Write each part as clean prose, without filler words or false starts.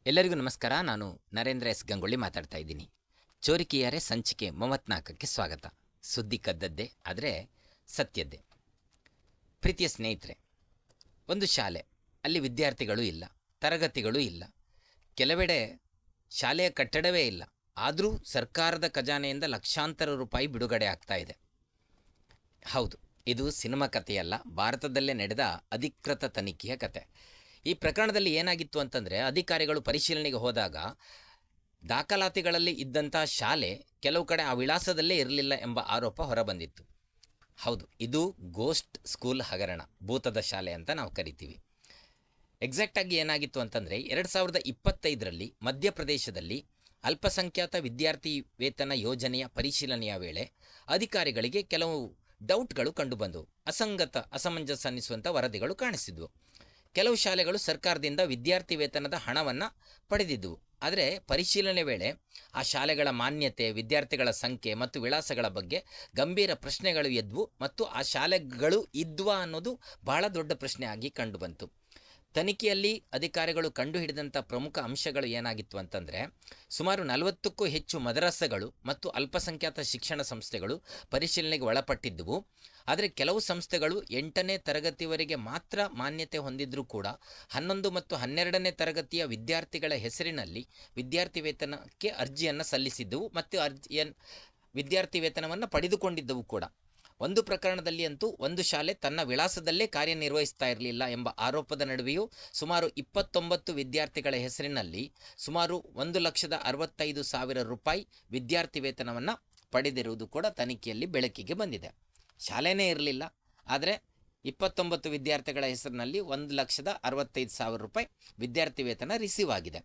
ಎಲ್ಲರಿಗೂ ನಮಸ್ಕಾರ. ನಾನು ನರೇಂದ್ರ ಎಸ್ ಗಂಗೊಳ್ಳಿ ಮಾತಾಡ್ತಾ ಇದ್ದೀನಿ. ಚೋರಿಕೆಯರೆ ಸಂಚಿಕೆ 34ಕ್ಕೆ ಸ್ವಾಗತ. ಸುದ್ದಿ ಕದ್ದದ್ದೇ, ಆದರೆ ಸತ್ಯದ್ದೇ. ಪ್ರೀತಿಯ ಸ್ನೇಹಿತರೆ, ಒಂದು ಶಾಲೆ, ಅಲ್ಲಿ ವಿದ್ಯಾರ್ಥಿಗಳು ಇಲ್ಲ, ತರಗತಿಗಳು ಇಲ್ಲ, ಕೆಲವೆಡೆ ಶಾಲೆಯ ಕಟ್ಟಡವೇ ಇಲ್ಲ. ಆದರೂ ಸರ್ಕಾರದ ಖಜಾನೆಯಿಂದ ಲಕ್ಷಾಂತರ ರೂಪಾಯಿ ಬಿಡುಗಡೆ ಆಗ್ತಾ ಇದೆ. ಹೌದು, ಇದು ಸಿನಿಮಾ ಕಥೆಯಲ್ಲ, ಭಾರತದಲ್ಲೇ ನಡೆದ ಅಧಿಕೃತ ತನಿಖೆಯ ಕತೆ. ಈ ಪ್ರಕರಣದಲ್ಲಿ ಏನಾಗಿತ್ತು ಅಂತಂದರೆ, ಅಧಿಕಾರಿಗಳು ಪರಿಶೀಲನೆಗೆ ಹೋದಾಗ ದಾಖಲಾತಿಗಳಲ್ಲಿ ಇದ್ದಂಥ ಶಾಲೆ ಕೆಲವು ಕಡೆ ಆ ವಿಳಾಸದಲ್ಲೇ ಇರಲಿಲ್ಲ ಎಂಬ ಆರೋಪ ಹೊರಬಂದಿತ್ತು. ಹೌದು, ಇದು ಗೋಸ್ಟ್ ಸ್ಕೂಲ್ ಹಗರಣ, ಭೂತದ ಶಾಲೆ ಅಂತ ನಾವು ಕರಿತೀವಿ. ಎಕ್ಸಾಕ್ಟಾಗಿ ಏನಾಗಿತ್ತು ಅಂತಂದರೆ, 2025ರಲ್ಲಿ ಮಧ್ಯಪ್ರದೇಶದಲ್ಲಿ ಅಲ್ಪಸಂಖ್ಯಾತ ವಿದ್ಯಾರ್ಥಿ ವೇತನ ಯೋಜನೆಯ ಪರಿಶೀಲನೆಯ ವೇಳೆ ಅಧಿಕಾರಿಗಳಿಗೆ ಕೆಲವು ಡೌಟ್ಗಳು ಕಂಡುಬಂದವು. ಅಸಮಂಜಸ ಅನ್ನಿಸುವಂಥ ವರದಿಗಳು ಕಾಣಿಸಿದ್ವು. ಕೆಲವು ಶಾಲೆಗಳು ಸರ್ಕಾರದಿಂದ ವಿದ್ಯಾರ್ಥಿ ವೇತನದ ಹಣವನ್ನು ಪಡೆದಿದ್ದವು. ಆದರೆ ಪರಿಶೀಲನೆ ವೇಳೆ ಆ ಶಾಲೆಗಳ ಮಾನ್ಯತೆ, ವಿದ್ಯಾರ್ಥಿಗಳ ಸಂಖ್ಯೆ ಮತ್ತು ವಿಳಾಸಗಳ ಬಗ್ಗೆ ಗಂಭೀರ ಪ್ರಶ್ನೆಗಳು ಎದ್ವು ಮತ್ತು ಆ ಶಾಲೆಗಳು ಇದ್ವಾ ಅನ್ನೋದು ಬಹಳ ದೊಡ್ಡ ಪ್ರಶ್ನೆ ಆಗಿ ಕಂಡುಬಂತು. ತನಿಖೆಯಲ್ಲಿ ಅಧಿಕಾರಿಗಳು ಕಂಡುಹಿಡಿದಂಥ ಪ್ರಮುಖ ಅಂಶಗಳು ಏನಾಗಿತ್ತು ಅಂತಂದರೆ, ಸುಮಾರು 40ಕ್ಕೂ ಹೆಚ್ಚು ಮದರಸಗಳು ಮತ್ತು ಅಲ್ಪಸಂಖ್ಯಾತ ಶಿಕ್ಷಣ ಸಂಸ್ಥೆಗಳು ಪರಿಶೀಲನೆಗೆ ಒಳಪಟ್ಟಿದ್ದವು. ಆದರೆ ಕೆಲವು ಸಂಸ್ಥೆಗಳು 8ನೇ ತರಗತಿವರೆಗೆ ಮಾತ್ರ ಮಾನ್ಯತೆ ಹೊಂದಿದ್ರೂ ಕೂಡ 11 ಮತ್ತು 12ನೇ ತರಗತಿಯ ವಿದ್ಯಾರ್ಥಿಗಳ ಹೆಸರಿನಲ್ಲಿ ವಿದ್ಯಾರ್ಥಿ ವೇತನಕ್ಕೆ ಅರ್ಜಿಯನ್ನು ಸಲ್ಲಿಸಿದ್ದವು ಮತ್ತು ವಿದ್ಯಾರ್ಥಿ ವೇತನವನ್ನು ಪಡೆದುಕೊಂಡಿದ್ದವು ಕೂಡ. ಒಂದು ಪ್ರಕರಣದಲ್ಲಿ ಅಂತೂ ಒಂದು ಶಾಲೆ ತನ್ನ ವಿಳಾಸದಲ್ಲೇ ಕಾರ್ಯನಿರ್ವಹಿಸ್ತಾ ಇರಲಿಲ್ಲ ಎಂಬ ಆರೋಪದ ನಡುವೆಯೂ ಸುಮಾರು 29 ವಿದ್ಯಾರ್ಥಿಗಳ ಹೆಸರಿನಲ್ಲಿ ಸುಮಾರು 1,65,000 ರೂಪಾಯಿ ವಿದ್ಯಾರ್ಥಿ ವೇತನವನ್ನು ಪಡೆದಿರುವುದು ಕೂಡ ತನಿಖೆಯಲ್ಲಿ ಬೆಳಕಿಗೆ ಬಂದಿದೆ. ಶಾಲೆನೇ ಇರಲಿಲ್ಲ, ಆದರೆ 29 ವಿದ್ಯಾರ್ಥಿಗಳ ಹೆಸರಿನಲ್ಲಿ 1,65,000 ರೂಪಾಯಿ ವಿದ್ಯಾರ್ಥಿ ವೇತನ ರಿಸೀವ್ ಆಗಿದೆ.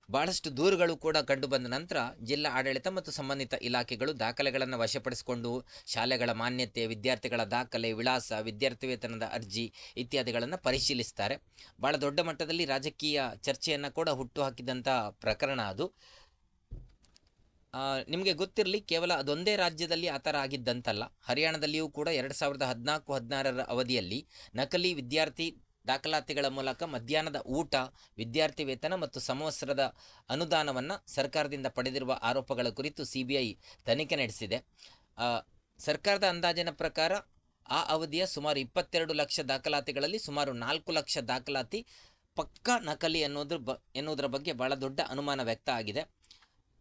ಭಾಳಷ್ಟು ದೂರುಗಳು ಕೂಡ ಕಂಡುಬಂದ ನಂತರ ಜಿಲ್ಲಾ ಆಡಳಿತ ಮತ್ತು ಸಂಬಂಧಿತ ಇಲಾಖೆಗಳು ದಾಖಲೆಗಳನ್ನು ವಶಪಡಿಸಿಕೊಂಡು ಶಾಲೆಗಳ ಮಾನ್ಯತೆ, ವಿದ್ಯಾರ್ಥಿಗಳ ದಾಖಲೆ, ವಿಳಾಸ, ವಿದ್ಯಾರ್ಥಿ ವೇತನದ ಅರ್ಜಿ ಇತ್ಯಾದಿಗಳನ್ನು ಪರಿಶೀಲಿಸ್ತಾರೆ. ಭಾಳ ದೊಡ್ಡ ಮಟ್ಟದಲ್ಲಿ ರಾಜಕೀಯ ಚರ್ಚೆಯನ್ನು ಕೂಡ ಹುಟ್ಟುಹಾಕಿದಂಥ ಪ್ರಕರಣ ಅದು. ನಿಮಗೆ ಗೊತ್ತಿರಲಿ, ಕೇವಲ ಅದೊಂದೇ ರಾಜ್ಯದಲ್ಲಿ ಆ ಥರ ಆಗಿದ್ದಂತಲ್ಲ. ಹರಿಯಾಣದಲ್ಲಿಯೂ ಕೂಡ 2014-16ರ ಅವಧಿಯಲ್ಲಿ ನಕಲಿ ವಿದ್ಯಾರ್ಥಿ ದಾಖಲಾತಿಗಳ ಮೂಲಕ ಮಧ್ಯಾಹ್ನದ ಊಟ, ವಿದ್ಯಾರ್ಥಿ ವೇತನ ಮತ್ತು ಸಮವಸ್ತ್ರದ ಅನುದಾನವನ್ನು ಸರ್ಕಾರದಿಂದ ಪಡೆದಿರುವ ಆರೋಪಗಳ ಕುರಿತು CBI ತನಿಖೆ ನಡೆಸಿದೆ. ಸರ್ಕಾರದ ಅಂದಾಜಿನ ಪ್ರಕಾರ ಆ ಅವಧಿಯ ಸುಮಾರು 22 ಲಕ್ಷ ದಾಖಲಾತಿಗಳಲ್ಲಿ ಸುಮಾರು 4 ಲಕ್ಷ ದಾಖಲಾತಿ ಪಕ್ಕಾ ನಕಲಿ ಎನ್ನುವುದರ ಬಗ್ಗೆ ಭಾಳ ದೊಡ್ಡ ಅನುಮಾನ ವ್ಯಕ್ತ ಆಗಿದೆ.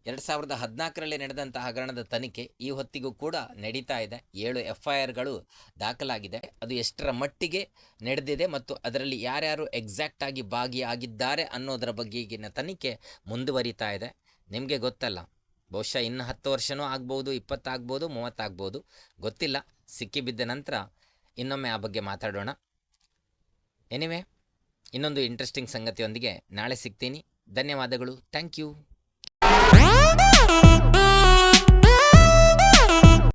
2014ರಲ್ಲಿ ನಡೆದಂಥ ಹಗರಣದ ತನಿಖೆ ಈ ಹೊತ್ತಿಗೂ ಕೂಡ ನಡೀತಾ ಇದೆ. 7 FIRಗಳು ದಾಖಲಾಗಿದೆ. ಅದು ಎಷ್ಟರ ಮಟ್ಟಿಗೆ ನಡೆದಿದೆ ಮತ್ತು ಅದರಲ್ಲಿ ಯಾರ್ಯಾರು ಎಕ್ಸಾಕ್ಟಾಗಿ ಭಾಗಿಯಾಗಿದ್ದಾರೆ ಅನ್ನೋದರ ಬಗೆಗಿನ ತನಿಖೆ ಮುಂದುವರಿತಾ ಇದೆ. ನಿಮಗೆ ಗೊತ್ತಲ್ಲ, ಬಹುಶಃ ಇನ್ನು 10 ವರ್ಷವೂ ಆಗ್ಬೋದು, 20 ಆಗ್ಬೋದು, 30 ಆಗ್ಬೋದು, ಗೊತ್ತಿಲ್ಲ. ಸಿಕ್ಕಿಬಿದ್ದ ನಂತರ ಇನ್ನೊಮ್ಮೆ ಆ ಬಗ್ಗೆ ಮಾತಾಡೋಣ. ಎನಿವೆ, ಇನ್ನೊಂದು ಇಂಟ್ರೆಸ್ಟಿಂಗ್ ಸಂಗತಿಯೊಂದಿಗೆ ನಾಳೆ ಸಿಗ್ತೀನಿ. ಧನ್ಯವಾದಗಳು. Thank you.